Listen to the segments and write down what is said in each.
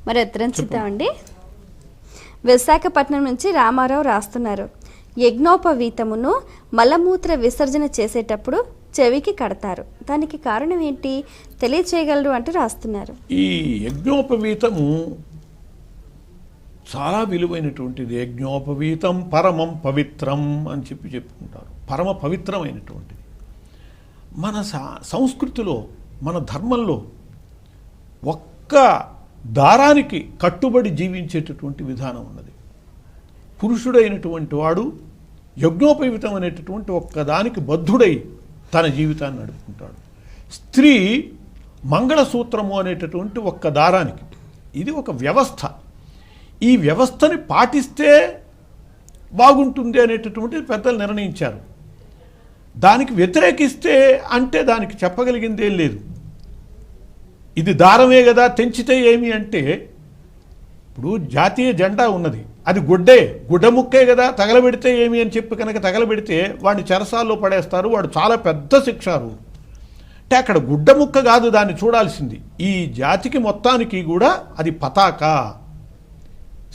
మరి ఉత్తరం చూద్దామండి. విశాఖపట్నం నుంచి రామారావు రాస్తున్నారు. యజ్ఞోపవీతమును మలమూత్ర విసర్జన చేసేటప్పుడు చెవికి కడతారు, దానికి కారణం ఏంటి తెలియచేయగలరు అంటూ రాస్తున్నారు. ఈ యజ్ఞోపవీతము చాలా విలువైనటువంటిది. యజ్ఞోపవీతం పరమం పవిత్రం అని చెప్పుకుంటారు. పరమ పవిత్రమైనటువంటిది. మన సంస్కృతిలో, మన ధర్మంలో ఒక్క దారానికి కట్టుబడి జీవించేటటువంటి విధానం ఉన్నది. పురుషుడైనటువంటి వాడు యజ్ఞోపవీతం అనేటటువంటి ఒక్కదానికి బద్ధుడై తన జీవితాన్ని నడుపుకుంటాడు. స్త్రీ మంగళసూత్రము అనేటటువంటి ఒక్క దారానికి. ఇది ఒక వ్యవస్థ. ఈ వ్యవస్థని పాటిస్తే బాగుంటుంది అనేటటువంటి పెద్దలు నిర్ణయించారు. దానికి వ్యతిరేకిస్తే అంటే దానికి చెప్పగలిగిందేం లేదు. ఇది దారమే కదా, తెంచితే ఏమి అంటే, ఇప్పుడు జాతీయ జెండా ఉన్నది, అది గుడ్డ ముక్కే కదా, తగలబెడితే ఏమి అని చెప్పి కనుక తగలబెడితే వాడిని చెరసాల్లో పడేస్తారు. వాడు చాలా పెద్ద శిక్షారు. అంటే అక్కడ గుడ్డ ముక్క కాదు దాన్ని చూడాల్సింది. ఈ జాతికి మొత్తానికి కూడా అది పతాక,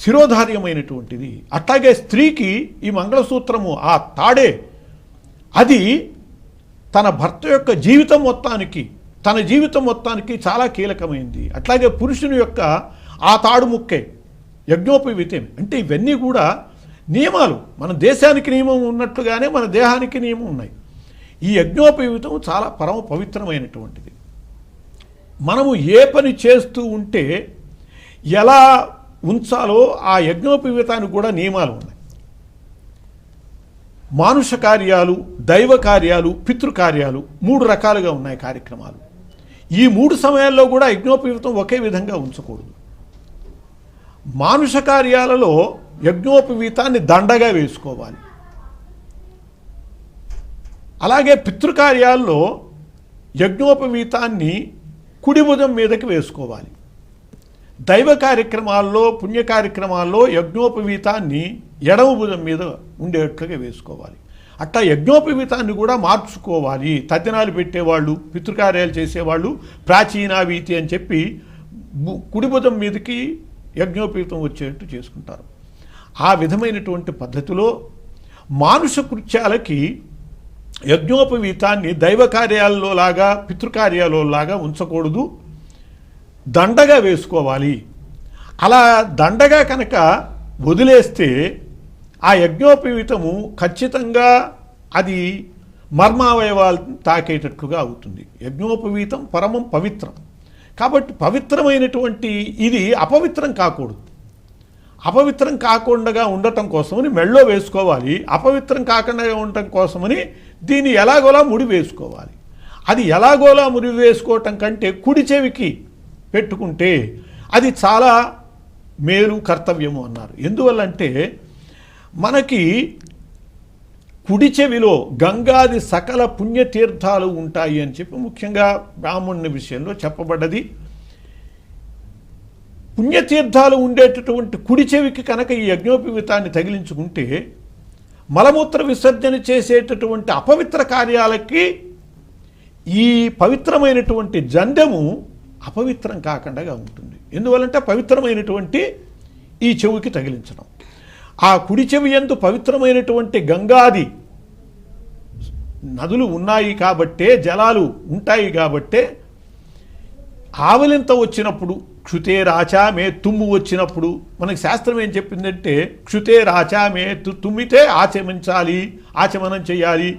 శిరోధార్యమైనటువంటిది. అట్లాగే స్త్రీకి ఈ మంగళసూత్రము, ఆ తాడే, అది తన భర్త యొక్క జీవితం మొత్తానికి, తన జీవితం మొత్తానికి చాలా కీలకమైంది. అట్లాగే పురుషుని యొక్క ఆ తాడు ముక్కే యజ్ఞోపవీతం. అంటే ఇవన్నీ కూడా నియమాలు. మన దేశానికి నియమం ఉన్నట్లుగానే మన దేహానికి నియమం ఉన్నాయి. ఈ యజ్ఞోపవీతం చాలా పరమ పవిత్రమైనటువంటిది. మనము ఏ పని చేస్తూ ఉంటే ఎలా ఉంచాలో ఆ యజ్ఞోపవీతానికి కూడా నియమాలు ఉన్నాయి. మానుష కార్యాలు, దైవ కార్యాలు, పితృకార్యాలు 3 రకాలుగా ఉన్నాయి కార్యక్రమాలు. ఈ 3 సమయాల్లో కూడా యజ్ఞోపవీతం ఒకే విధంగా ఉంచకూడదు. మానుష కార్యాలలో యజ్ఞోపవీతాన్ని దండగా వేసుకోవాలి. అలాగే పితృకార్యాల్లో యజ్ఞోపవీతాన్ని కుడి భుజం మీదకి వేసుకోవాలి. దైవ కార్యక్రమాల్లో, పుణ్య కార్యక్రమాల్లో యజ్ఞోపవీతాన్ని ఎడమ భుజం మీద ఉండేట్లుగా వేసుకోవాలి. అట్లా యజ్ఞోపవీతాన్ని కూడా మార్చుకోవాలి. తద్దినాలు పెట్టేవాళ్ళు, పితృకార్యాలు చేసేవాళ్ళు ప్రాచీనావీతి అని చెప్పి కుడి భుజం మీదకి యజ్ఞోపవీతం వచ్చేట్టు చేసుకుంటారు. ఆ విధమైనటువంటి పద్ధతిలో మానుష కృత్యాలకి యజ్ఞోపవీతాన్ని దైవ కార్యాలలో లాగా, పితృకార్యాలలో లాగా ఉంచకూడదు, దండగా వేసుకోవాలి. అలా దండగా కనుక వదిలేస్తే ఆ యజ్ఞోపవీతము ఖచ్చితంగా అది మర్మావయవాలు తాకేటట్లుగా అవుతుంది. యజ్ఞోపవీతం పరమం పవిత్రం. కాబట్టి పవిత్రమైనటువంటి ఇది అపవిత్రం కాకూడదు. అపవిత్రం కాకుండా ఉండటం కోసమని మెళ్ళో వేసుకోవాలి. అపవిత్రం కాకుండా ఉండటం కోసమని దీన్ని ఎలాగోలా ముడి వేసుకోవాలి. అది ఎలాగోలా ముడి వేసుకోవటం కంటే కుడి చెవికి పెట్టుకుంటే అది చాలా మేలు, కర్తవ్యము అన్నారు. ఎందువల్లంటే మనకి కుడి చెవిలో గంగాది సకల పుణ్యతీర్థాలు ఉంటాయి అని చెప్పి ముఖ్యంగా బ్రాహ్మణుని విషయంలో చెప్పబడ్డది. పుణ్యతీర్థాలు ఉండేటటువంటి కుడి చెవికి కనుక ఈ యజ్ఞోపవీతాన్ని తగిలించుకుంటే మలమూత్ర విసర్జన చేసేటటువంటి అపవిత్ర కార్యాలకి ఈ పవిత్రమైనటువంటి జండెము అపవిత్రం కాకుండా ఉంటుంది. ఎందువల్లంటే పవిత్రమైనటువంటి ఈ చెవికి తగిలించడం. ఆ కుడి చెవి యందు పవిత్రమైనటువంటి గంగాది నదులు ఉన్నాయి కాబట్టే, జలాలు ఉంటాయి కాబట్టే, ఆవలింత వచ్చినప్పుడు క్షుతేరాచామే, తుమ్ము వచ్చినప్పుడు మనకి శాస్త్రం ఏం చెప్పిందంటే క్షుతేరాచామే, తుమ్మితే ఆచమించాలి, ఆచమనం చేయాలి,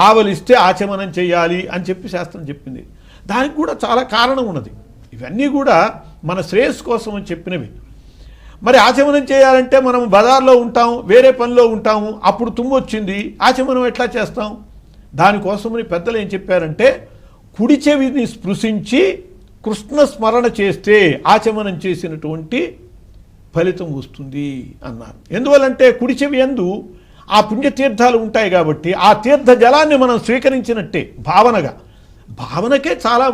ఆవలిస్తే ఆచమనం చేయాలి అని చెప్పి శాస్త్రం చెప్పింది. దానికి కూడా చాలా కారణం ఉన్నది. ఇవన్నీ కూడా మన శ్రేయస్సు కోసం అని చెప్పినవి. మరి ఆచమనం చేయాలంటే మనం బజార్లో ఉంటాం, వేరే పనిలో ఉంటాము, అప్పుడు తుమ్ము వచ్చింది, ఆచమనం ఎట్లా చేస్తాం? దానికోసమని పెద్దలు ఏం చెప్పారంటే కుడి చెవిని స్పృశించి కృష్ణ స్మరణ చేస్తే ఆచమనం చేసినటువంటి ఫలితం వస్తుంది అన్నారు. ఎందువల్లంటే కుడి చెవి యందు ఆ పుణ్యతీర్థాలు ఉంటాయి కాబట్టి ఆ తీర్థ జలాన్ని మనం స్వీకరించినట్టే భావనగా. భావనకే చాలా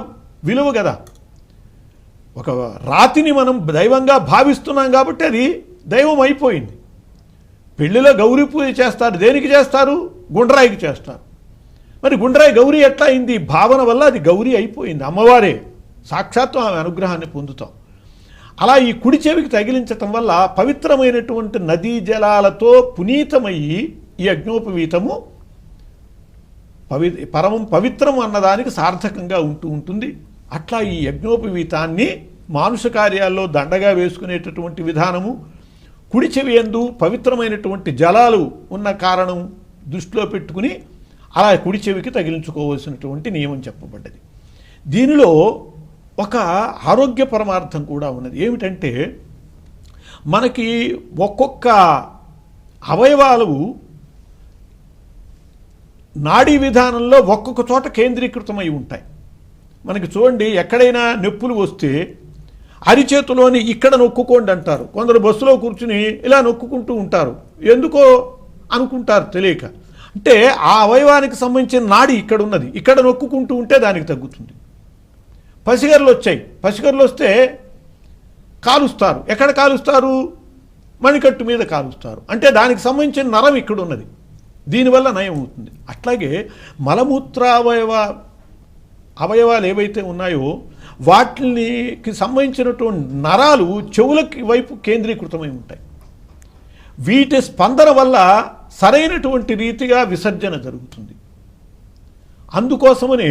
విలువ కదా. ఒక రాతిని మనం దైవంగా భావిస్తున్నాం కాబట్టి అది దైవం అయిపోయింది. పెళ్లిలో గౌరీ పూజ చేస్తారు, దేనికి చేస్తారు? గుండ్రాయికి చేస్తారు. మరి గుండ్రాయి గౌరీ ఎట్లా అయింది? భావన వల్ల అది గౌరీ అయిపోయింది, అమ్మవారే, సాక్షాత్తు ఆమె అనుగ్రహాన్ని పొందుతాం. అలా ఈ కుడి చెవికి తగిలించటం వల్ల పవిత్రమైనటువంటి నదీ జలాలతో పునీతమయ్యి ఈ యజ్ఞోపవీతము పరమం పవిత్రం అన్నదానికి సార్థకంగా ఉంటుంది. అట్లా ఈ యజ్ఞోపవీతాన్ని మానుష కార్యాల్లో దండగా వేసుకునేటటువంటి విధానము, కుడి చెవి యందు పవిత్రమైనటువంటి జలాలు ఉన్న కారణం దృష్టిలో పెట్టుకుని అలా కుడి చెవికి తగిలించుకోవాల్సినటువంటి నియమం చెప్పబడ్డది. దీనిలో ఒక ఆరోగ్య పరమార్థం కూడా ఉన్నది. ఏమిటంటే మనకి ఒక్కొక్క అవయవాలు నాడీ విధానంలో ఒక్కొక్క చోట కేంద్రీకృతమై ఉంటాయి. మనకి చూడండి, ఎక్కడైనా నొప్పులు వస్తే అరిచేతిలోని ఇక్కడ నొక్కుకోండి అంటారు. కొందరు బస్సులో కూర్చుని ఇలా నొక్కుంటూ ఉంటారు. ఎందుకో అనుకుంటారు తెలియక. అంటే ఆ అవయవానికి సంబంధించిన నాడి ఇక్కడ ఉన్నది, ఇక్కడ నొక్కుంటూ ఉంటే దానికి తగ్గుతుంది. పసిగర్లు వచ్చాయి, పసిగర్లు వస్తే కాలుస్తారు. ఎక్కడ కాలుస్తారు? మణికట్టు మీద కాలుస్తారు. అంటే దానికి సంబంధించిన నరం ఇక్కడ ఉన్నది, దీనివల్ల నయం అవుతుంది. అట్లాగే అవయవాలు ఏవైతే ఉన్నాయో వాటికి సంబంధించినటువంటి నరాలు చెవులకి వైపు కేంద్రీకృతమై ఉంటాయి. వీటి స్పందన వల్ల సరైనటువంటి రీతిగా విసర్జన జరుగుతుంది. అందుకోసమనే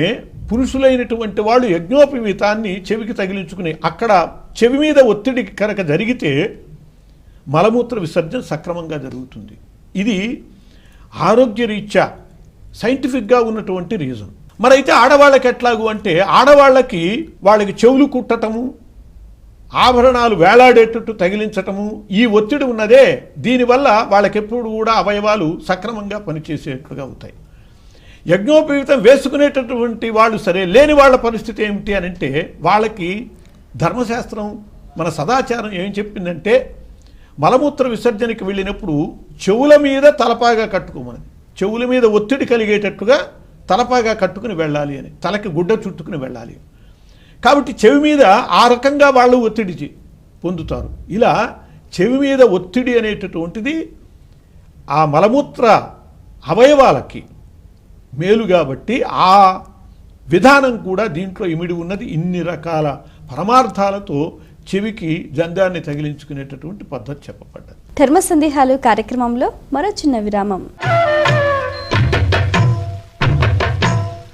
పురుషులైనటువంటి వాళ్ళు యజ్ఞోపవీతాన్ని చెవికి తగిలించుకుని అక్కడ చెవి మీద ఒత్తిడి కనుక జరిగితే మలమూత్ర విసర్జన సక్రమంగా జరుగుతుంది. ఇది ఆరోగ్యరీత్యా సైంటిఫిక్గా ఉన్నటువంటి రీజన్. మరైతే ఆడవాళ్ళకి ఎట్లాగు అంటే వాళ్ళకి చెవులు కుట్టటము, ఆభరణాలు వేలాడేటట్టు తగిలించటము, ఈ ఒత్తిడి ఉన్నదే, దీనివల్ల వాళ్ళకెప్పుడు కూడా అవయవాలు సక్రమంగా పనిచేసేట్టుగా అవుతాయి. యజ్ఞోపవీతం వేసుకునేటటువంటి వాళ్ళు సరే, లేని వాళ్ళ పరిస్థితి ఏమిటి అని అంటే వాళ్ళకి ధర్మశాస్త్రం మన సదాచారం ఏం చెప్పిందంటే మలమూత్ర విసర్జనకి వెళ్ళినప్పుడు చెవుల మీద తలపాగా కట్టుకోమని, చెవుల మీద ఒత్తిడి కలిగేటట్టుగా తలపాగా కట్టుకుని వెళ్ళాలి అని, తలకి గుడ్డ చుట్టుకుని వెళ్ళాలి. కాబట్టి చెవి మీద ఆ రకంగా వాళ్ళు ఒత్తిడి పొందుతారు. ఇలా చెవి మీద ఒత్తిడి అనేటటువంటిది ఆ మలమూత్ర అవయవాలకి మేలు కాబట్టి ఆ విధానం కూడా దీంట్లో ఇమిడి ఉన్నది. ఇన్ని రకాల పరమార్థాలతో చెవికి జంధ్యాన్ని తగిలించుకునేటటువంటి పద్ధతి చెప్పబడ్డది. ధర్మ సందేహాలు కార్యక్రమంలో మరో చిన్న విరామం.